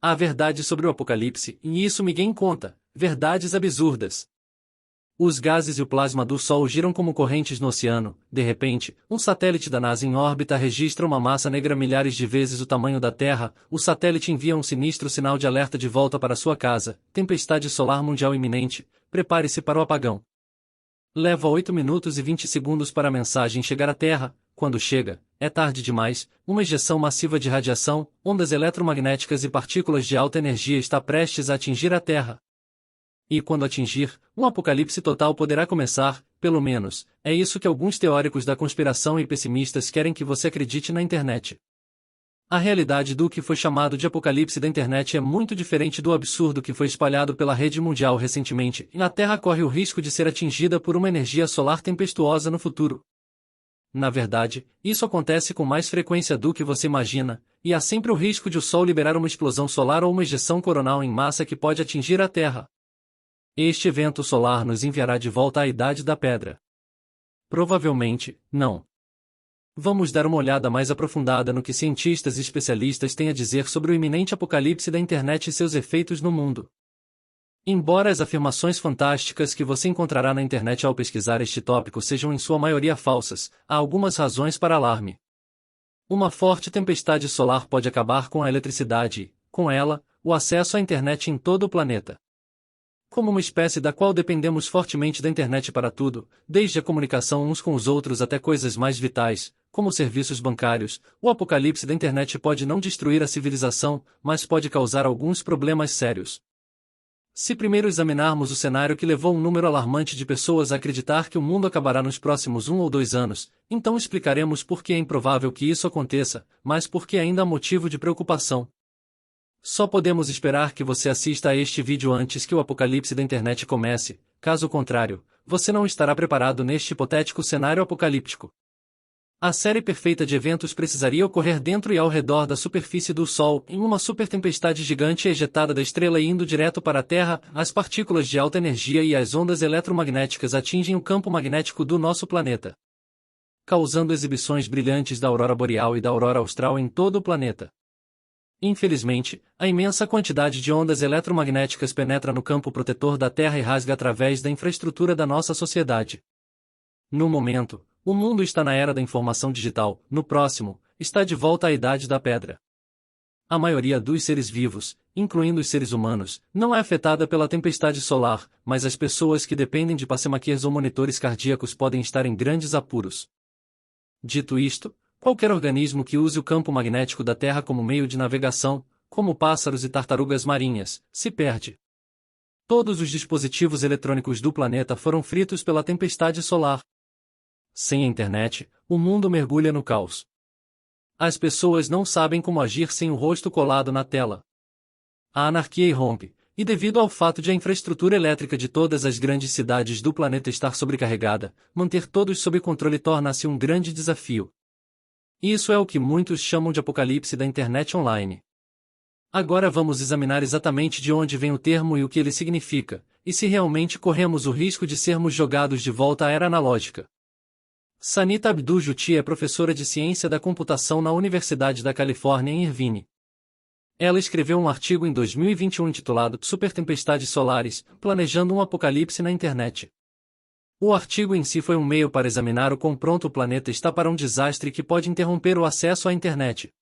Há verdade sobre o apocalipse, e isso ninguém conta, verdades absurdas. Os gases e o plasma do Sol giram como correntes no oceano. De repente, um satélite da NASA em órbita registra uma massa negra milhares de vezes o tamanho da Terra. O satélite envia um sinistro sinal de alerta de volta para sua casa. Tempestade solar mundial iminente. Prepare-se para o apagão. Leva 8 minutos e 20 segundos para a mensagem chegar à Terra. Quando chega, é tarde demais. Uma ejeção massiva de radiação, ondas eletromagnéticas e partículas de alta energia está prestes a atingir a Terra. E quando atingir, um apocalipse total poderá começar, pelo menos, é isso que alguns teóricos da conspiração e pessimistas querem que você acredite na internet. A realidade do que foi chamado de apocalipse da internet é muito diferente do absurdo que foi espalhado pela rede mundial recentemente, e a Terra corre o risco de ser atingida por uma energia solar tempestuosa no futuro. Na verdade, isso acontece com mais frequência do que você imagina, e há sempre o risco de o Sol liberar uma explosão solar ou uma ejeção coronal em massa que pode atingir a Terra. Este evento solar nos enviará de volta à Idade da Pedra. Provavelmente, não. Vamos dar uma olhada mais aprofundada no que cientistas e especialistas têm a dizer sobre o iminente apocalipse da internet e seus efeitos no mundo. Embora as afirmações fantásticas que você encontrará na internet ao pesquisar este tópico sejam em sua maioria falsas, há algumas razões para alarme. Uma forte tempestade solar pode acabar com a eletricidade e, com ela, o acesso à internet em todo o planeta. Como uma espécie da qual dependemos fortemente da internet para tudo, desde a comunicação uns com os outros até coisas mais vitais, como serviços bancários, o apocalipse da internet pode não destruir a civilização, mas pode causar alguns problemas sérios. Se primeiro examinarmos o cenário que levou um número alarmante de pessoas a acreditar que o mundo acabará nos próximos 1 ou 2 anos, então explicaremos por que é improvável que isso aconteça, mas por que ainda há motivo de preocupação. Só podemos esperar que você assista a este vídeo antes que o apocalipse da internet comece, caso contrário, você não estará preparado neste hipotético cenário apocalíptico. A série perfeita de eventos precisaria ocorrer dentro e ao redor da superfície do Sol, em uma supertempestade gigante ejetada da estrela e indo direto para a Terra. As partículas de alta energia e as ondas eletromagnéticas atingem o campo magnético do nosso planeta, causando exibições brilhantes da aurora boreal e da aurora austral em todo o planeta. Infelizmente, a imensa quantidade de ondas eletromagnéticas penetra no campo protetor da Terra e rasga através da infraestrutura da nossa sociedade. No momento, o mundo está na era da informação digital. No próximo, está de volta à Idade da Pedra. A maioria dos seres vivos, incluindo os seres humanos, não é afetada pela tempestade solar, mas as pessoas que dependem de pacemakers ou monitores cardíacos podem estar em grandes apuros. Dito isto, qualquer organismo que use o campo magnético da Terra como meio de navegação, como pássaros e tartarugas marinhas, se perde. Todos os dispositivos eletrônicos do planeta foram fritos pela tempestade solar. Sem a internet, o mundo mergulha no caos. As pessoas não sabem como agir sem o rosto colado na tela. A anarquia irrompe, e devido ao fato de a infraestrutura elétrica de todas as grandes cidades do planeta estar sobrecarregada, manter todos sob controle torna-se um grande desafio. Isso é o que muitos chamam de apocalipse da internet online. Agora vamos examinar exatamente de onde vem o termo e o que ele significa, e se realmente corremos o risco de sermos jogados de volta à era analógica. Sanita Abdul-Juti é professora de ciência da computação na Universidade da Califórnia em Irvine. Ela escreveu um artigo em 2021 intitulado Supertempestades Solares, Planejando um Apocalipse na Internet. O artigo em si foi um meio para examinar o quão pronto o planeta está para um desastre que pode interromper o acesso à internet.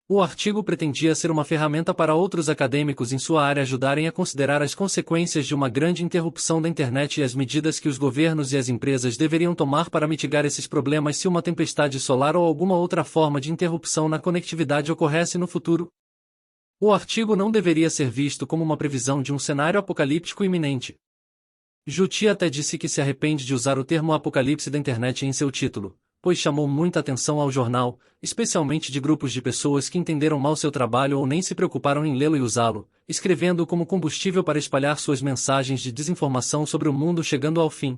O artigo pretendia ser uma ferramenta para outros acadêmicos em sua área ajudarem a considerar as consequências de uma grande interrupção da internet e as medidas que os governos e as empresas deveriam tomar para mitigar esses problemas se uma tempestade solar ou alguma outra forma de interrupção na conectividade ocorresse no futuro. O artigo não deveria ser visto como uma previsão de um cenário apocalíptico iminente. Juti até disse que se arrepende de usar o termo apocalipse da internet em seu título, pois chamou muita atenção ao jornal, especialmente de grupos de pessoas que entenderam mal seu trabalho ou nem se preocuparam em lê-lo e usá-lo, escrevendo-o como combustível para espalhar suas mensagens de desinformação sobre o mundo chegando ao fim.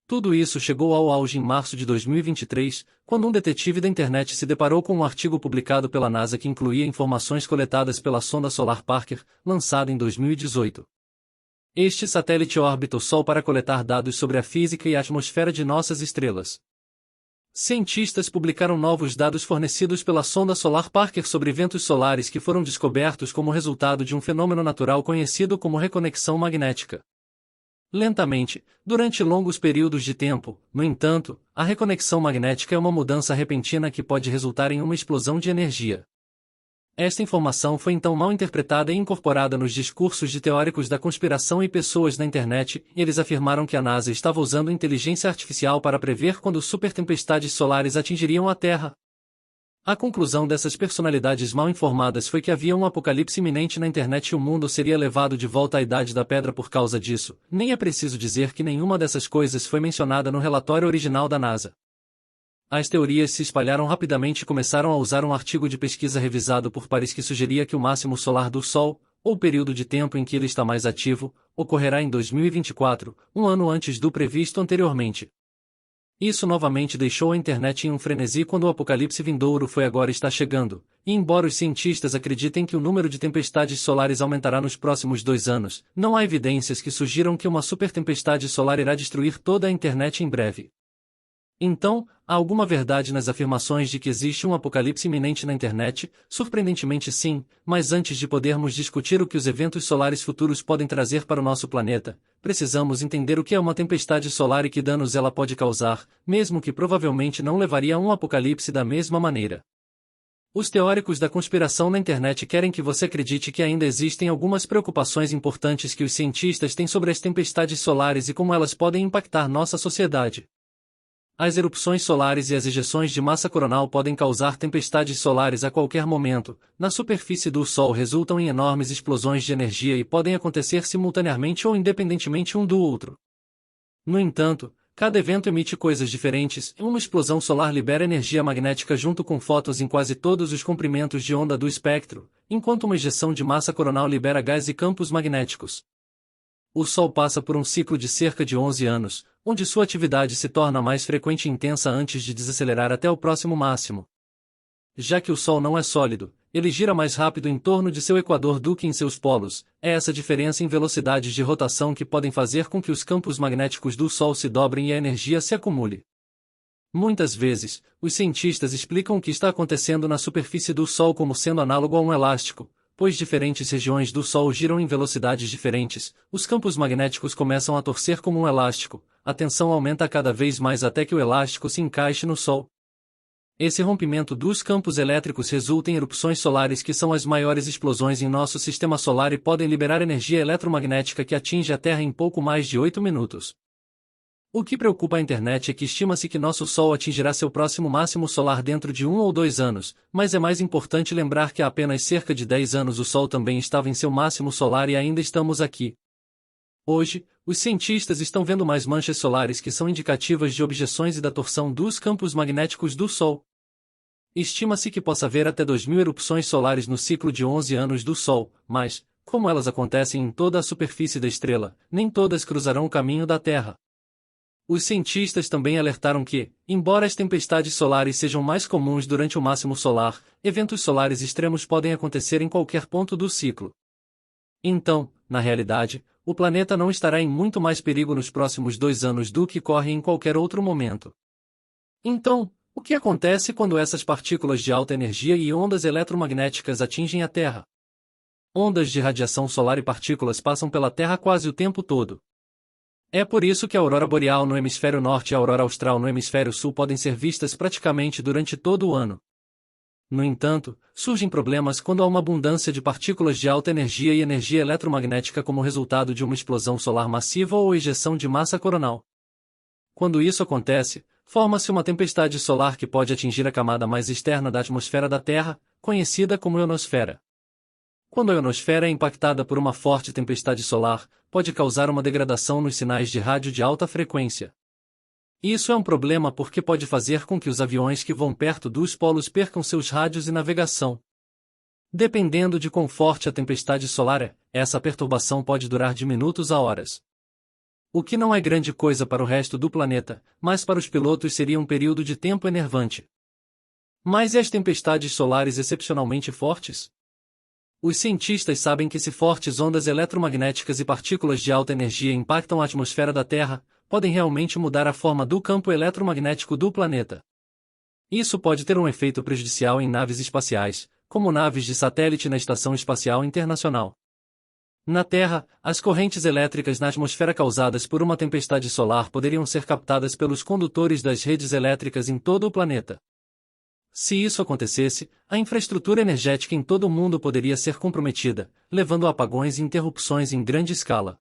Tudo isso chegou ao auge em março de 2023, quando um detetive da internet se deparou com um artigo publicado pela NASA que incluía informações coletadas pela sonda solar Parker, lançada em 2018. Este satélite orbita o Sol para coletar dados sobre a física e a atmosfera de nossas estrelas. Cientistas publicaram novos dados fornecidos pela sonda solar Parker sobre ventos solares que foram descobertos como resultado de um fenômeno natural conhecido como reconexão magnética. Lentamente, durante longos períodos de tempo, no entanto, a reconexão magnética é uma mudança repentina que pode resultar em uma explosão de energia. Esta informação foi então mal interpretada e incorporada nos discursos de teóricos da conspiração e pessoas na internet, e eles afirmaram que a NASA estava usando inteligência artificial para prever quando supertempestades solares atingiriam a Terra. A conclusão dessas personalidades mal informadas foi que havia um apocalipse iminente na internet e o mundo seria levado de volta à Idade da Pedra por causa disso. Nem é preciso dizer que nenhuma dessas coisas foi mencionada no relatório original da NASA. As teorias se espalharam rapidamente e começaram a usar um artigo de pesquisa revisado por pares que sugeria que o máximo solar do Sol, ou o período de tempo em que ele está mais ativo, ocorrerá em 2024, um ano antes do previsto anteriormente. Isso novamente deixou a internet em um frenesi quando o apocalipse vindouro foi agora está chegando, e embora os cientistas acreditem que o número de tempestades solares aumentará nos próximos 2 anos, não há evidências que sugiram que uma supertempestade solar irá destruir toda a internet em breve. Então, há alguma verdade nas afirmações de que existe um apocalipse iminente na internet? Surpreendentemente sim, mas antes de podermos discutir o que os eventos solares futuros podem trazer para o nosso planeta, precisamos entender o que é uma tempestade solar e que danos ela pode causar, mesmo que provavelmente não levaria a um apocalipse da mesma maneira. Os teóricos da conspiração na internet querem que você acredite que ainda existem algumas preocupações importantes que os cientistas têm sobre as tempestades solares e como elas podem impactar nossa sociedade. As erupções solares e as ejeções de massa coronal podem causar tempestades solares a qualquer momento. Na superfície do Sol resultam em enormes explosões de energia e podem acontecer simultaneamente ou independentemente um do outro. No entanto, cada evento emite coisas diferentes. Uma explosão solar libera energia magnética junto com fótons em quase todos os comprimentos de onda do espectro, enquanto uma ejeção de massa coronal libera gás e campos magnéticos. O Sol passa por um ciclo de cerca de 11 anos, onde sua atividade se torna mais frequente e intensa antes de desacelerar até o próximo máximo. Já que o Sol não é sólido, ele gira mais rápido em torno de seu equador do que em seus polos. É essa diferença em velocidades de rotação que podem fazer com que os campos magnéticos do Sol se dobrem e a energia se acumule. Muitas vezes, os cientistas explicam o que está acontecendo na superfície do Sol como sendo análogo a um elástico. Pois diferentes regiões do Sol giram em velocidades diferentes, os campos magnéticos começam a torcer como um elástico, a tensão aumenta cada vez mais até que o elástico se encaixe no Sol. Esse rompimento dos campos elétricos resulta em erupções solares que são as maiores explosões em nosso sistema solar e podem liberar energia eletromagnética que atinge a Terra em pouco mais de 8 minutos. O que preocupa a internet é que estima-se que nosso Sol atingirá seu próximo máximo solar dentro de 1 ou 2 anos, mas é mais importante lembrar que há apenas cerca de 10 anos o Sol também estava em seu máximo solar e ainda estamos aqui. Hoje, os cientistas estão vendo mais manchas solares que são indicativas de objeções e da torção dos campos magnéticos do Sol. Estima-se que possa haver até 2.000 erupções solares no ciclo de 11 anos do Sol, mas, como elas acontecem em toda a superfície da estrela, nem todas cruzarão o caminho da Terra. Os cientistas também alertaram que, embora as tempestades solares sejam mais comuns durante o máximo solar, eventos solares extremos podem acontecer em qualquer ponto do ciclo. Então, na realidade, o planeta não estará em muito mais perigo nos próximos 2 anos do que corre em qualquer outro momento. Então, o que acontece quando essas partículas de alta energia e ondas eletromagnéticas atingem a Terra? Ondas de radiação solar e partículas passam pela Terra quase o tempo todo. É por isso que a aurora boreal no hemisfério norte e a aurora austral no hemisfério sul podem ser vistas praticamente durante todo o ano. No entanto, surgem problemas quando há uma abundância de partículas de alta energia e energia eletromagnética como resultado de uma explosão solar massiva ou ejeção de massa coronal. Quando isso acontece, forma-se uma tempestade solar que pode atingir a camada mais externa da atmosfera da Terra, conhecida como ionosfera. Quando a ionosfera é impactada por uma forte tempestade solar, pode causar uma degradação nos sinais de rádio de alta frequência. Isso é um problema porque pode fazer com que os aviões que vão perto dos polos percam seus rádios e navegação. Dependendo de quão forte a tempestade solar é, essa perturbação pode durar de minutos a horas. O que não é grande coisa para o resto do planeta, mas para os pilotos seria um período de tempo enervante. Mas e as tempestades solares excepcionalmente fortes? Os cientistas sabem que se fortes ondas eletromagnéticas e partículas de alta energia impactam a atmosfera da Terra, podem realmente mudar a forma do campo eletromagnético do planeta. Isso pode ter um efeito prejudicial em naves espaciais, como naves de satélite na Estação Espacial Internacional. Na Terra, as correntes elétricas na atmosfera causadas por uma tempestade solar poderiam ser captadas pelos condutores das redes elétricas em todo o planeta. Se isso acontecesse, a infraestrutura energética em todo o mundo poderia ser comprometida, levando a apagões e interrupções em grande escala.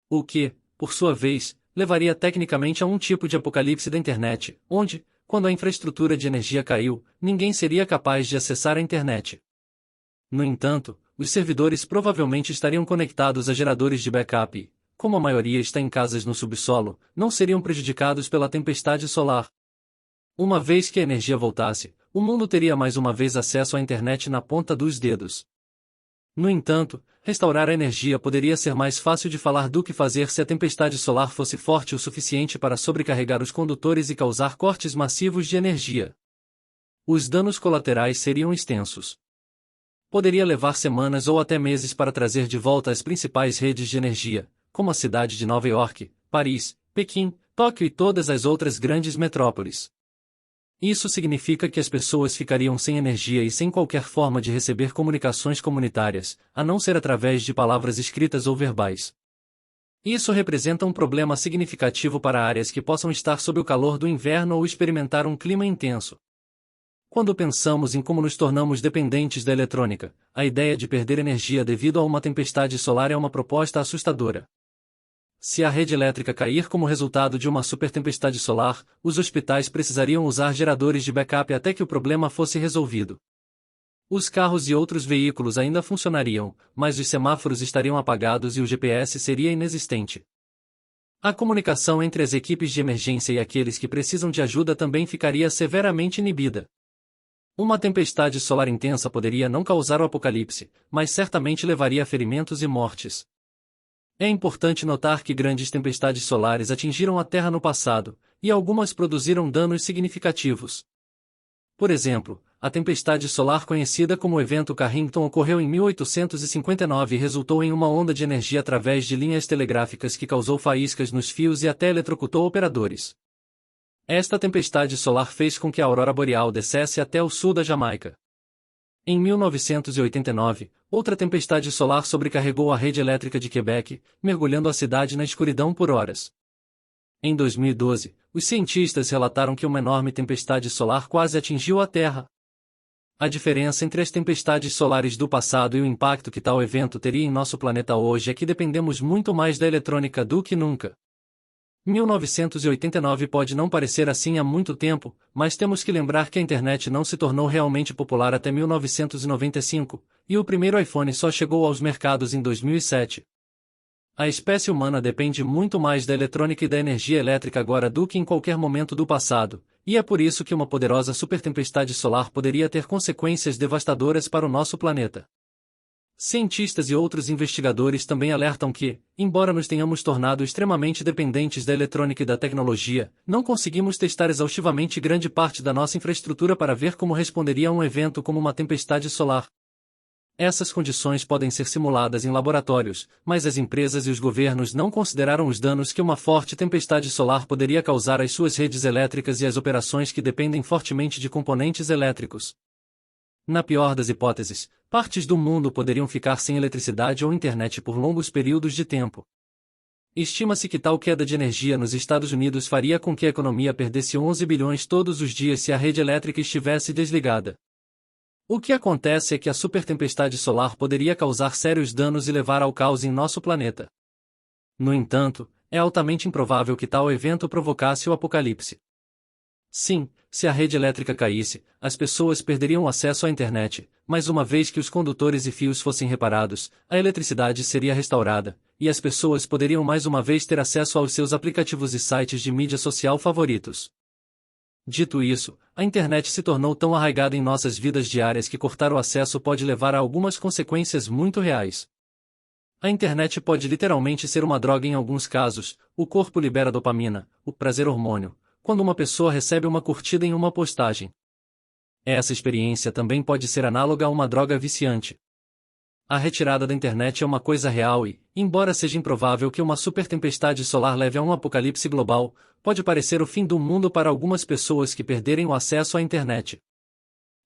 O que, por sua vez, levaria tecnicamente a um tipo de apocalipse da internet, onde, quando a infraestrutura de energia caiu, ninguém seria capaz de acessar a internet. No entanto, os servidores provavelmente estariam conectados a geradores de backup e, como a maioria está em casas no subsolo, não seriam prejudicados pela tempestade solar. Uma vez que a energia voltasse, o mundo teria mais uma vez acesso à internet na ponta dos dedos. No entanto, restaurar a energia poderia ser mais fácil de falar do que fazer se a tempestade solar fosse forte o suficiente para sobrecarregar os condutores e causar cortes massivos de energia. Os danos colaterais seriam extensos. Poderia levar semanas ou até meses para trazer de volta as principais redes de energia, como a cidade de Nova York, Paris, Pequim, Tóquio e todas as outras grandes metrópoles. Isso significa que as pessoas ficariam sem energia e sem qualquer forma de receber comunicações comunitárias, a não ser através de palavras escritas ou verbais. Isso representa um problema significativo para áreas que possam estar sob o calor do inverno ou experimentar um clima intenso. Quando pensamos em como nos tornamos dependentes da eletrônica, a ideia de perder energia devido a uma tempestade solar é uma proposta assustadora. Se a rede elétrica cair como resultado de uma supertempestade solar, os hospitais precisariam usar geradores de backup até que o problema fosse resolvido. Os carros e outros veículos ainda funcionariam, mas os semáforos estariam apagados e o GPS seria inexistente. A comunicação entre as equipes de emergência e aqueles que precisam de ajuda também ficaria severamente inibida. Uma tempestade solar intensa poderia não causar o apocalipse, mas certamente levaria a ferimentos e mortes. É importante notar que grandes tempestades solares atingiram a Terra no passado, e algumas produziram danos significativos. Por exemplo, a tempestade solar conhecida como o evento Carrington ocorreu em 1859 e resultou em uma onda de energia através de linhas telegráficas que causou faíscas nos fios e até eletrocutou operadores. Esta tempestade solar fez com que a aurora boreal descesse até o sul da Jamaica. Em 1989, outra tempestade solar sobrecarregou a rede elétrica de Quebec, mergulhando a cidade na escuridão por horas. Em 2012, os cientistas relataram que uma enorme tempestade solar quase atingiu a Terra. A diferença entre as tempestades solares do passado e o impacto que tal evento teria em nosso planeta hoje é que dependemos muito mais da eletrônica do que nunca. 1989 pode não parecer assim há muito tempo, mas temos que lembrar que a internet não se tornou realmente popular até 1995, e o primeiro iPhone só chegou aos mercados em 2007. A espécie humana depende muito mais da eletrônica e da energia elétrica agora do que em qualquer momento do passado, e é por isso que uma poderosa supertempestade solar poderia ter consequências devastadoras para o nosso planeta. Cientistas e outros investigadores também alertam que, embora nos tenhamos tornado extremamente dependentes da eletrônica e da tecnologia, não conseguimos testar exaustivamente grande parte da nossa infraestrutura para ver como responderia a um evento como uma tempestade solar. Essas condições podem ser simuladas em laboratórios, mas as empresas e os governos não consideraram os danos que uma forte tempestade solar poderia causar às suas redes elétricas e às operações que dependem fortemente de componentes elétricos. Na pior das hipóteses, partes do mundo poderiam ficar sem eletricidade ou internet por longos períodos de tempo. Estima-se que tal queda de energia nos Estados Unidos faria com que a economia perdesse 11 bilhões todos os dias se a rede elétrica estivesse desligada. O que acontece é que a supertempestade solar poderia causar sérios danos e levar ao caos em nosso planeta. No entanto, é altamente improvável que tal evento provocasse o apocalipse. Sim, se a rede elétrica caísse, as pessoas perderiam o acesso à internet, mas uma vez que os condutores e fios fossem reparados, a eletricidade seria restaurada, e as pessoas poderiam mais uma vez ter acesso aos seus aplicativos e sites de mídia social favoritos. Dito isso, a internet se tornou tão arraigada em nossas vidas diárias que cortar o acesso pode levar a algumas consequências muito reais. A internet pode literalmente ser uma droga em alguns casos. O corpo libera dopamina, o prazer hormônio, quando uma pessoa recebe uma curtida em uma postagem. Essa experiência também pode ser análoga a uma droga viciante. A retirada da internet é uma coisa real e, embora seja improvável que uma supertempestade solar leve a um apocalipse global, pode parecer o fim do mundo para algumas pessoas que perderem o acesso à internet.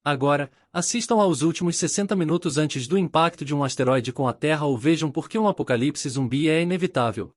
Agora, assistam aos últimos 60 minutos antes do impacto de um asteroide com a Terra ou vejam por que um apocalipse zumbi é inevitável.